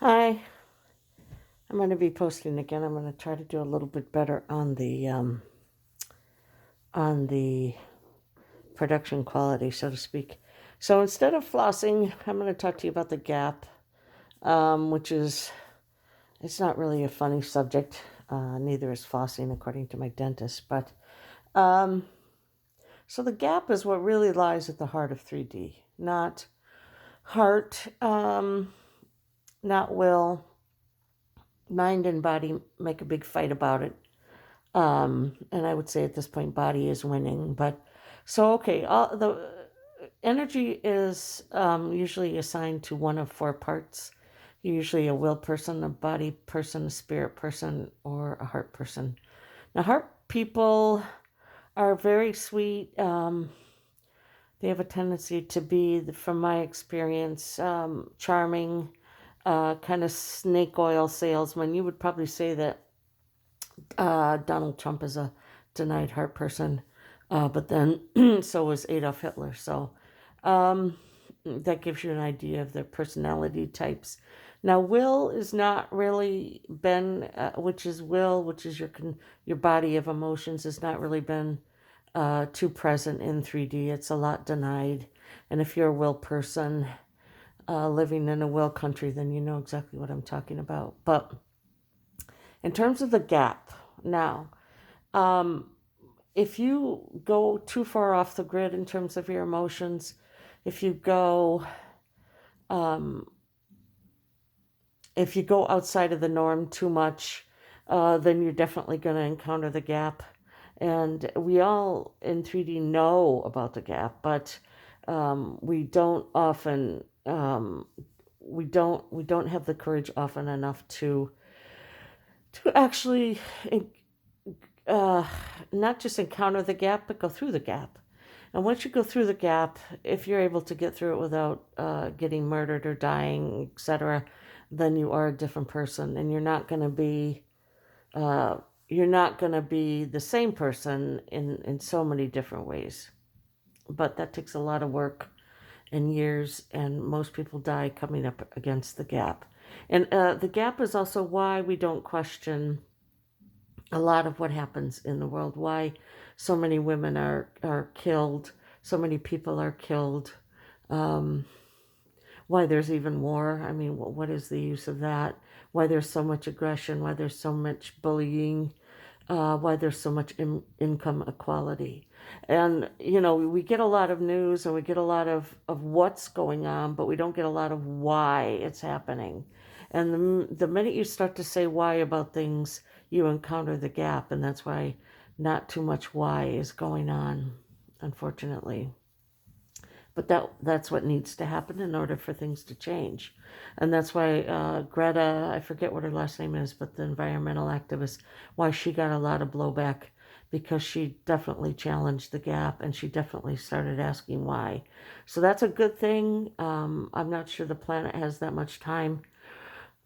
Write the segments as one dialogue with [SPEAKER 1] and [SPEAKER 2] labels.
[SPEAKER 1] Hi, I'm going to be posting again. I'm going to try to do a little bit better on the production quality, so to speak. So instead of flossing, I'm going to talk to you about the gap, which is it's not really a funny subject. Neither is flossing, according to my dentist. But so the gap is what really lies at the heart of 3D, not heart, not will. Mind and body make a big fight about it. And I would say at this point, body is winning. But so, okay, all the energy is usually assigned to one of four parts. Usually a will person, a body person, a spirit person, or a heart person. Now, heart people are very sweet. They have a tendency to be, from my experience, charming, kind of snake oil salesman. You would probably say that Donald Trump is a denied heart person, but then so was Adolf Hitler. So that gives you an idea of their personality types. Now, will is not really been, which is will, which is your body of emotions, has not really been too present in 3D. It's a lot denied, and if you're a will person living in a will country, then you know exactly what I'm talking about. But in terms of the gap, now, if you go too far off the grid in terms of your emotions, if you go outside of the norm too much, then you're definitely going to encounter the gap. And we all in 3D know about the gap, but we don't often we don't have the courage often enough to actually not just encounter the gap, but go through the gap. And once you go through the gap, if you're able to get through it without getting murdered or dying, etc., then you are a different person, and you're not going to be the same person in so many different ways. But that takes a lot of work and years, and most people die coming up against the gap. And the gap is also why we don't question a lot of what happens in the world, why so many women are killed, so many people are killed, why there's even war. I mean, what is the use of that? Why there's so much aggression, why there's so much bullying, why there's so much income equality. And, we get a lot of news and we get a lot of what's going on, but we don't get a lot of why it's happening. And the minute you start to say why about things, you encounter the gap. And that's why not too much why is going on, unfortunately. But that's what needs to happen in order for things to change. And that's why Greta, I forget what her last name is, but the environmental activist, why she got a lot of blowback, because she definitely challenged the gap and she definitely started asking why. So that's a good thing. I'm not sure the planet has that much time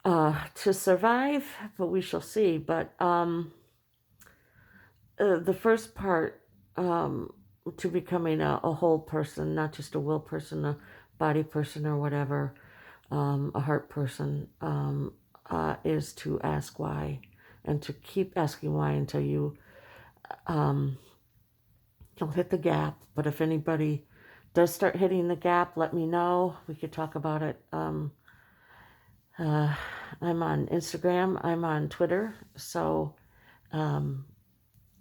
[SPEAKER 1] to survive, but we shall see. But the first part to becoming a whole person, not just a will person, a body person, or whatever, a heart person, is to ask why, and to keep asking why until you don't hit the gap. But if anybody does start hitting the gap, let me know. We could talk about it. I'm on Instagram. I'm on Twitter. So I'm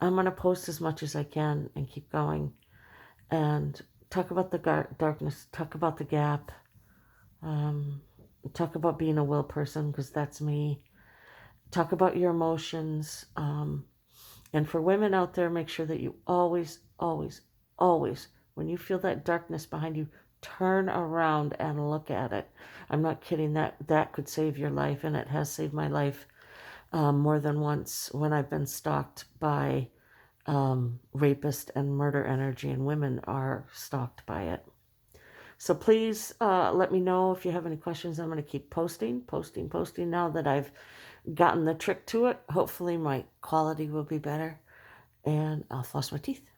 [SPEAKER 1] going to post as much as I can and keep going and talk about the darkness, talk about the gap, talk about being a will person, because that's me. Talk about your emotions. And for women out there, make sure that you always, always, always, when you feel that darkness behind you, turn around and look at it. I'm not kidding. That could save your life, and it has saved my life more than once when I've been stalked by rapist and murder energy, and women are stalked by it. So please let me know if you have any questions. I'm going to keep posting now that I've gotten the trick to it. Hopefully my quality will be better, and I'll floss my teeth.